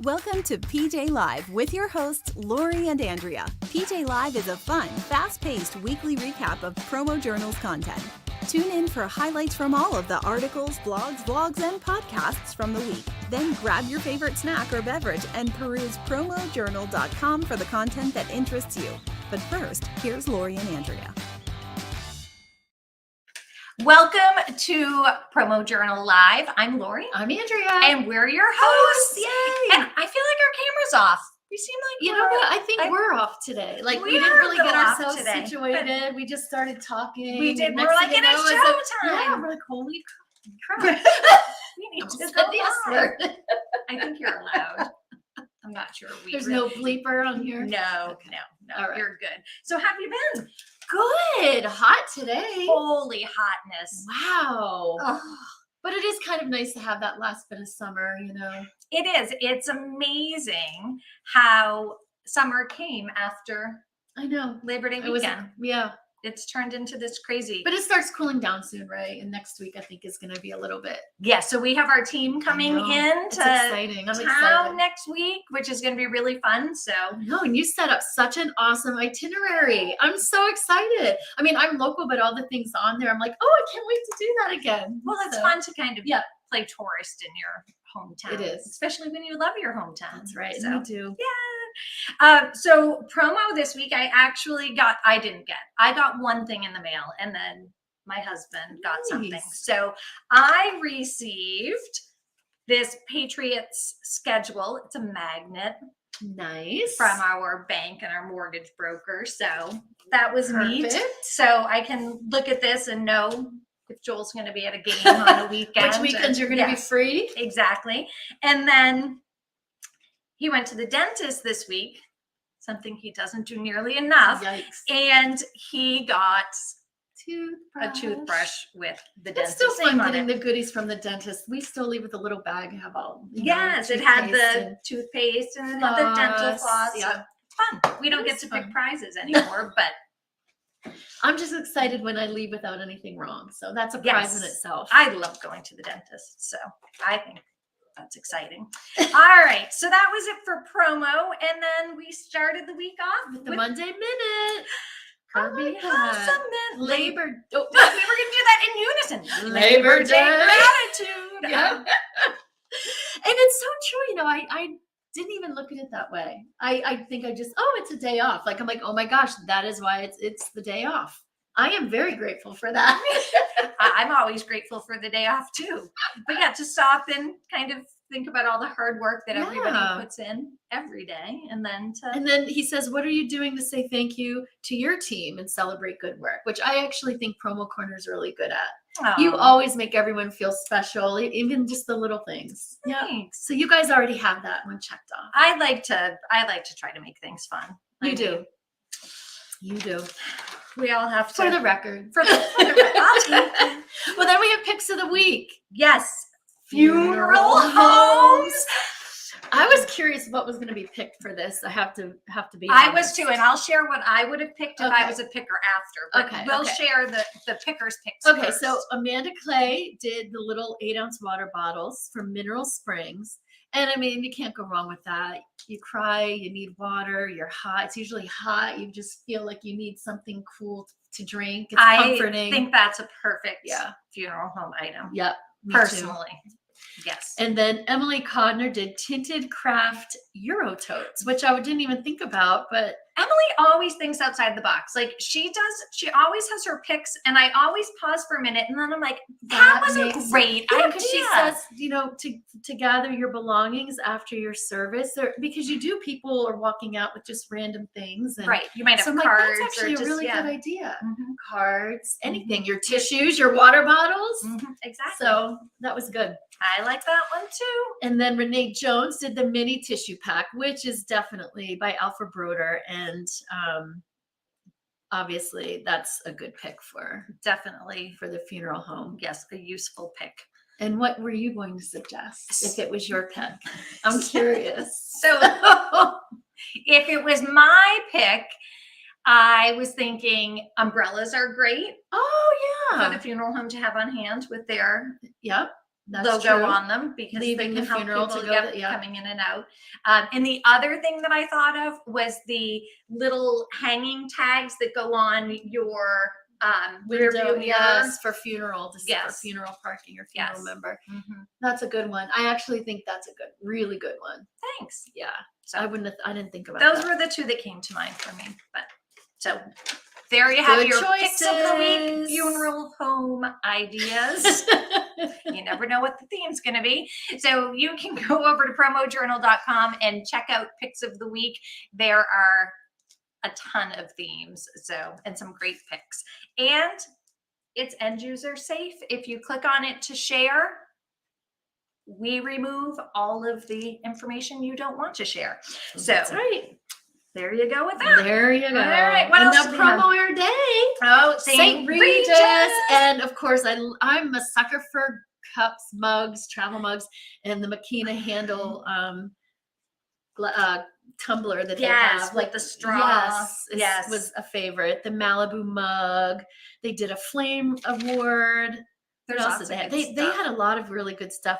Welcome to PJ Live with your hosts, Laurie and Andrea. PJ Live is a fun, fast-paced weekly recap of PromoJournal's content. Tune in for highlights from all of the articles, blogs, vlogs, and podcasts from the week. Then grab your favorite snack or beverage and peruse PromoJournal.com for the content that interests you. But first, here's Laurie and Andrea. Welcome to PromoJournal Live. I'm Laurie. I'm Andrea. And we're your hosts. Yay! And I feel like our camera's off. We seem like you know what? I think we're off today. Like we didn't really get ourselves situated. We just started talking. We did. We're like, it is showtime. Yeah, we're like, holy crap. We need to Almost go said the S word. I think you're allowed. I'm not sure. There's no bleeper on here? No. All right. You're good. So how have you been? Good. Hot today. Holy hotness. Wow. Oh. But it is kind of nice to have that last bit of summer, you know. It is. It's amazing how summer came after I know. Labor Day weekend. Yeah. It's turned into this crazy. But it starts cooling down soon, right? And next week, I think, is going to be a little bit. Yeah, so we have our team coming in to exciting. I'm town excited. next week, which is going to be really fun. So no, and you set up such an awesome itinerary. I'm so excited. I mean, I'm local, but all the things on there, I'm like, oh, I can't wait to do that again. Well, it's fun to kind of play tourist in your hometown. It is. Especially when you love your hometown. That's right. So, we do. Yeah. So promo this week, I got one thing in the mail, and then my husband got something. So I received this Patriots schedule. It's a magnet. Nice. From our bank and our mortgage broker. So that was neat. Perfect. So I can look at this and know if Joel's going to be at a game on a weekend. Which weekends you're going to be free. Exactly. And then he went to the dentist this week, something he doesn't do nearly enough. Yikes. And he got a toothbrush with the It's dentist still fun name on getting it. the goodies from the dentist. We still leave with a little bag and have all. Yes, it had the toothpaste and it had the dental floss. Yeah. Fun. We don't get to pick prizes anymore, but I'm just excited when I leave without anything wrong. So that's a prize in itself. I love going to the dentist. So I think that's exciting. All right. So that was it for promo. And then we started the week off with the Monday Minute. Labor. Oh, we were going to do that in unison. Labor Day gratitude. Yeah. And it's so true. You know, I didn't even look at it that way. I think it's a day off. Like, I'm like, oh my gosh, that is why it's the day off. I am very grateful for that. I'm always grateful for the day off too. But yeah, to stop and kind of think about all the hard work that everybody puts in every day. And then he says, what are you doing to say thank you to your team and celebrate good work? Which I actually think Promo Corner is really good at. You always make everyone feel special, even just the little things. Thanks. Yeah. So you guys already have that one checked off. I like to try to make things fun. You do. We all have to. For the record. For the record. Well, then we have picks of the week. Yes. Funeral homes. I was curious what was going to be picked for this. I have to be honest. I was too, and I'll share what I would have picked if I was a picker after. But we'll share the pickers' picks. Okay, first. So Amanda Clay did the little 8-ounce water bottles from Mineral Springs. And I mean, you can't go wrong with that. You cry, you need water, you're hot. It's usually hot. You just feel like you need something cool to drink. It's comforting. I think that's a perfect funeral home item. Yep. Personally. Yes. And then Emily Codner did tinted craft Euro totes, which I didn't even think about, but Emily always thinks outside the box. Like she always has her picks, and I always pause for a minute, and then I'm like, that was a great idea. Because she says, you know, to gather your belongings after your service, because people are walking out with just random things. And right. You might have cards. Like, that's actually or just, a really good idea. Mm-hmm. Cards, anything, your tissues, your water bottles. Mm-hmm. Exactly. So that was good. I like that one too. And then Renee Jones did the mini tissue pack, which is definitely by Alpha Broder. And obviously that's a good pick for the funeral home. Yes, a useful pick. And what were you going to suggest if it was your pick? I'm curious. So if it was my pick, I was thinking umbrellas are great. Oh, yeah. For the funeral home to have on hand with their That's logo true. on them because Leaving they can the help funeral people to go coming in and out. And the other thing that I thought of was the little hanging tags that go on your rear Window, view mirror. yes, for funeral, for Yes. funeral parking or funeral Yes. member. Mhm. That's a good one. I actually think that's a really good one. Thanks. Yeah. So I didn't think about those that. were the two that came to mind for me. But so there you have Good your picks of the week choices. funeral home ideas. You never know what the theme's going to be. So you can go over to PromoJournal.com and check out picks of the week. There are a ton of themes, and some great picks. And it's end user safe. If you click on it to share, we remove all of the information you don't want to share. So That's right. there you go with that. There you go. All right. What and else the do we have? promo our day. Oh, St. Regis. And of course, I'm a sucker for cups, mugs, travel mugs, and the Makina handle tumbler that they have. Like the straw. Yes, was a favorite. The Malibu mug. They did a flame award. What else did they have? They had a lot of really good stuff.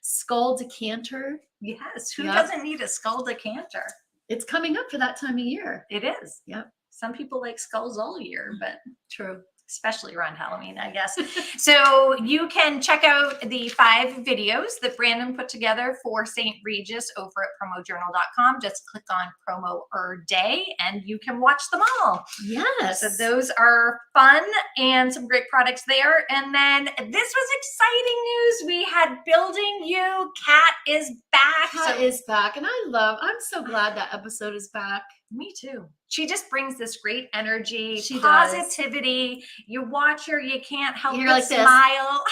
Skull decanter. Yes. Who doesn't need a skull decanter? It's coming up for that time of year. It is. Yep. Some people like skulls all year, but true. Especially around Halloween, I guess. So you can check out the 5 videos that Brandon put together for St. Regis over at PromoJournal.com. Just click on promo or day and you can watch them all. Yes. So those are fun and some great products there. And then this was exciting news. We had Building You. Kat is back. Kat is back. And I'm so glad that episode is back. Me too. She just brings this great energy, she positivity. Does. You watch her, you can't help You're but like smile.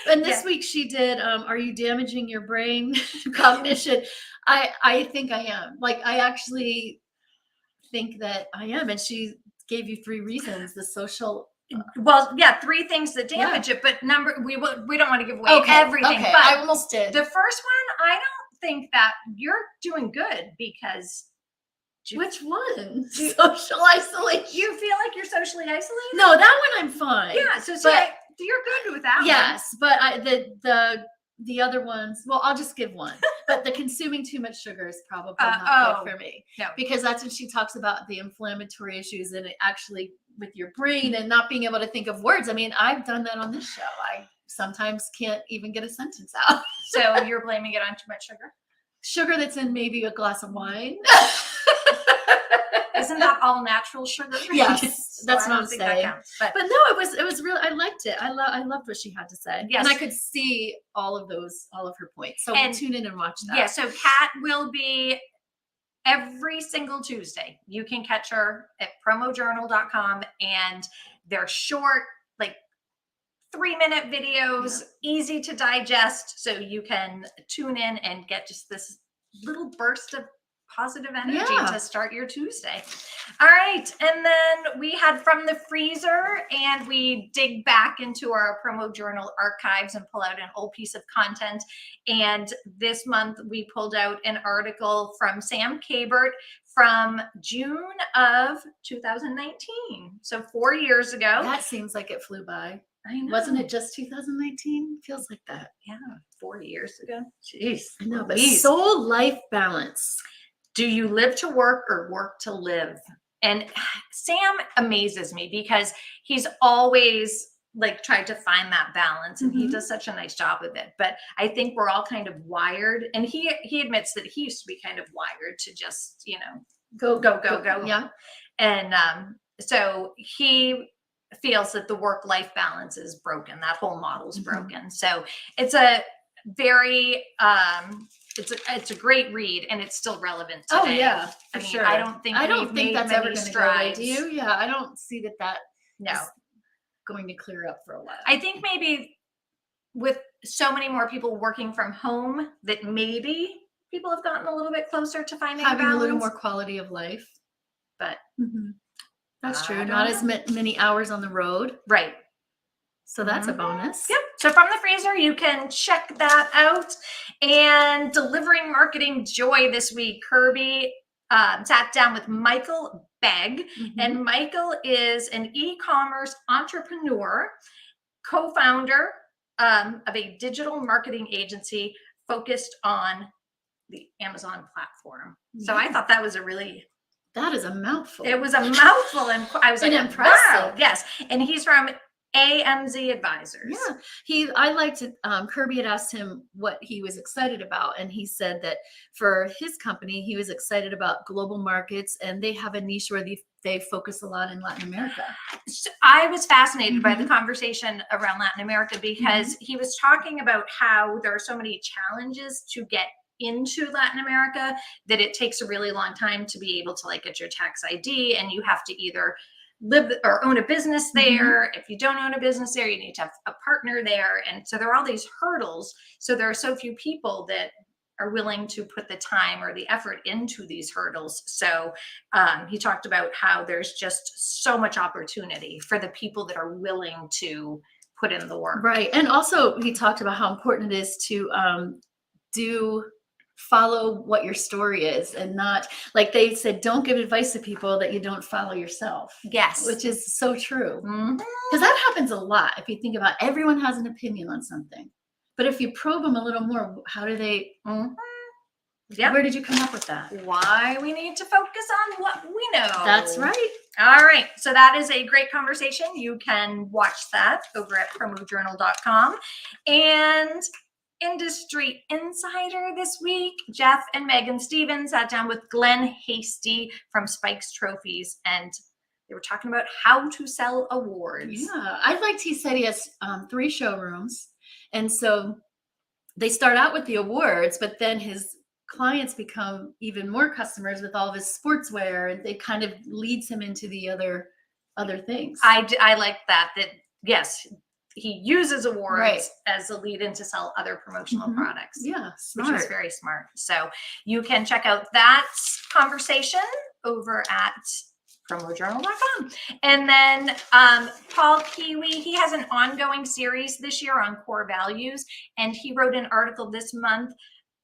And this week she did, are you damaging your brain cognition? I think I am. Like, I actually think that I am. And she gave you 3 reasons. The social... Well, yeah, 3 things that damage it, but we don't want to give away everything. Okay, but I almost did. The first one, I don't think that you're doing good because... Which one? Social isolation. You feel like you're socially isolated? No, that one I'm fine. Yeah, so you're good with that one. Yes, but the other ones, well, I'll just give one. But the consuming too much sugar is probably not good for me. No. Because that's when she talks about the inflammatory issues and it actually with your brain and not being able to think of words. I mean, I've done that on this show. I sometimes can't even get a sentence out. So you're blaming it on too much sugar? Sugar that's in maybe a glass of wine. Isn't that all natural sugar? Yes, So that's I what don't I'm think saying. that counts, but no, it was really. I liked it. I loved what she had to say. Yes. And I could see all of her points. So tune in and watch that. Yeah, so Kat will be every single Tuesday. You can catch her at promojournal.com, and they're short, like 3-minute videos, easy to digest, so you can tune in and get just this little burst of positive energy to start your Tuesday. All right. And then we had From the Freezer, and we dig back into our Promo Journal archives and pull out an old piece of content. And this month we pulled out an article from Sam Kabert from June of 2019. So 4 years ago. That seems like it flew by. I know. Wasn't it just 2019? Feels like that. Yeah, 4 years ago. Jeez. I know, but soul life balance. Do you live to work or work to live? And Sam amazes me because he's always like tried to find that balance, and he does such a nice job with it. But I think we're all kind of wired, and he admits that he used to be kind of wired to just, go. Yeah. And so he feels that the work-life balance is broken. That whole model's broken. So it's a very it's a great read, and it's still relevant today. Oh yeah, for sure. I don't think that's ever going to go away. Do you? Yeah, I don't see that is going to clear up for a while. I think maybe with so many more people working from home, that maybe people have gotten a little bit closer to finding having balance. A little more quality of life. But that's true. Not as many hours on the road. Right. So that's a bonus. Yep. So From the Freezer, you can check that out. And Delivering Marketing Joy this week, Kirby sat down with Michael Begg. And Michael is an e-commerce entrepreneur, co-founder of a digital marketing agency focused on the Amazon platform. So I thought that was that is a mouthful. it was a mouthful, and I was like, impressive. wow, yes. And he's from AMZ Advisors. Yeah, I liked it. Kirby had asked him what he was excited about, and he said that for his company, he was excited about global markets, and they have a niche where they focus a lot in Latin America. So I was fascinated by the conversation around Latin America because he was talking about how there are so many challenges to get into Latin America that it takes a really long time to be able to like get your tax ID, and you have to either live or own a business there. If you don't own a business there, you need to have a partner there. And so there are all these hurdles. So there are so few people that are willing to put the time or the effort into these hurdles. So he talked about how there's just so much opportunity for the people that are willing to put in the work. Right. And also he talked about how important it is to follow what your story is, and not, like they said, don't give advice to people that you don't follow yourself. Yes. Which is so true. Because that happens a lot. If you think about, everyone has an opinion on something, but if you probe them a little more, how do they, where did you come up with that? Why we need to focus on what we know. That's right. All right. So that is a great conversation. You can watch that over at PromoJournal.com. And Industry Insider this week, Jeff and Megan Stevens sat down with Glenn Hasty from Spikes Trophies, and they were talking about how to sell awards. Yeah, I liked, he said he has 3 showrooms, and so they start out with the awards, but then his clients become even more customers with all of his sportswear, and it kind of leads him into the other things. I like that yes, he uses awards as a lead in to sell other promotional products. Yeah, smart. Which is very smart. So you can check out that conversation over at PromoJournal.com. And then Paul Kiwi, he has an ongoing series this year on core values, and he wrote an article this month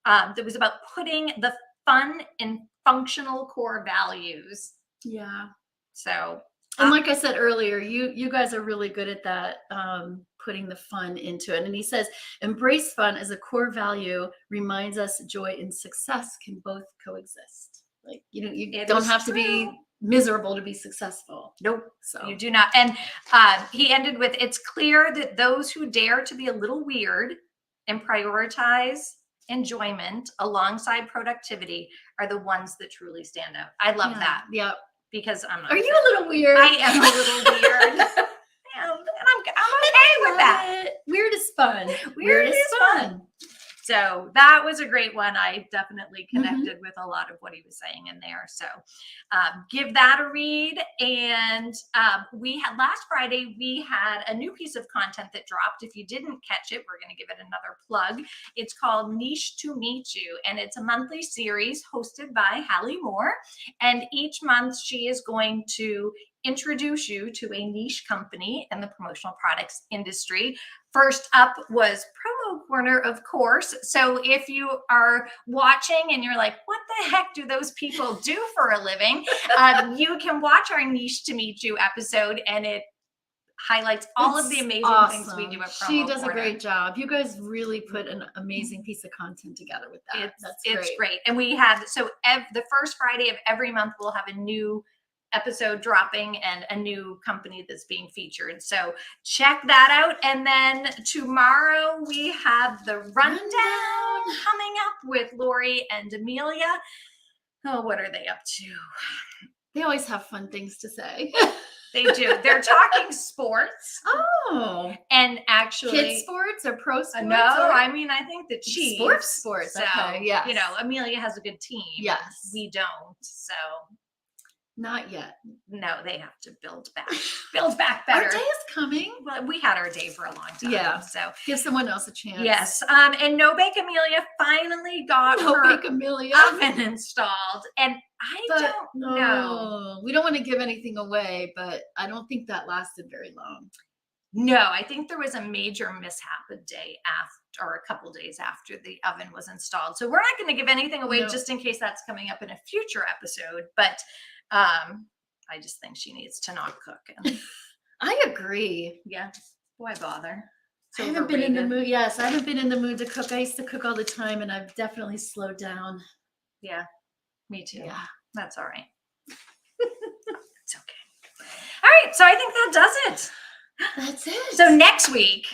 that was about putting the fun in functional core values. Yeah. So, and like I said earlier, you guys are really good at that, putting the fun into it. And he says, embrace fun as a core value reminds us joy and success can both coexist. Like, you don't have to be miserable to be successful. Nope. So you do not. And he ended with, it's clear that those who dare to be a little weird and prioritize enjoyment alongside productivity are the ones that truly stand out. I love that. Yep. Because I'm not. Are you a little weird? I am a little weird. And I'm okay with that. Weird is fun. Weird is fun. So that was a great one. I definitely connected with a lot of what he was saying in there. So give that a read. And we had last Friday, we had a new piece of content that dropped. If you didn't catch it, we're going to give it another plug. It's called Niche to Meet You. And it's a monthly series hosted by Hallie Moore. And each month she is going to introduce you to a niche company in the promotional products industry. First up was Promo Corner, of course. So if you are watching and you're like, what the heck do those people do for a living? You can watch our Niche to Meet You episode, and it highlights all of the amazing things we do at Promo She does Corner. a great job. You guys really put an amazing piece of content together with that. It's great. And we have, the first Friday of every month, we'll have a new episode dropping and a new company that's being featured. So check that out. And then tomorrow we have the rundown coming up with Laurie and Amelia. Oh, what are they up to? They always have fun things to say. They do. They're talking sports. Oh. And actually, kid sports or pro sports? No, I mean, I think the Chiefs. Sports. So, okay, yes. Amelia has a good team. Yes. We don't. So not yet. No, they have to build back better. Our day is coming. Well, we had our day for a long time. Yeah. So give someone else a chance. Yes. And No Bake Amelia finally got her oven installed. And I don't know. We don't want to give anything away, but I don't think that lasted very long. No, I think there was a major mishap a day after, or a couple days after the oven was installed. So we're not going to give anything away just in case that's coming up in a future episode. But I just think she needs to not cook. And I agree. yeah, why bother? I haven't been in the mood. Yes, I haven't been in the mood to cook. I used to cook all the time, and I've definitely slowed down. Yeah, me too. Yeah. That's all right. It's okay. All right, so I think that does it. That's it. So next week,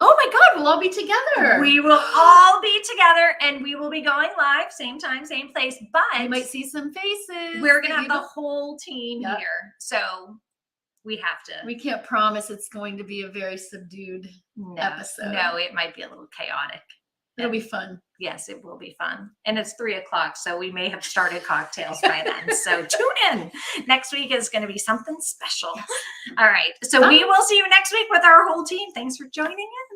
oh my God, we'll all be together. we will all be together, and we will be going live, same time, same place. But you might see some faces. we're gonna have the whole team here, so we have to. We can't promise it's going to be a very subdued episode. No, it might be a little chaotic. It'll be fun. Yes, it will be fun. And it's 3:00, so we may have started cocktails by then. So tune in. Next week is going to be something special. Yes. All right. So we will see you next week with our whole team. Thanks for joining us.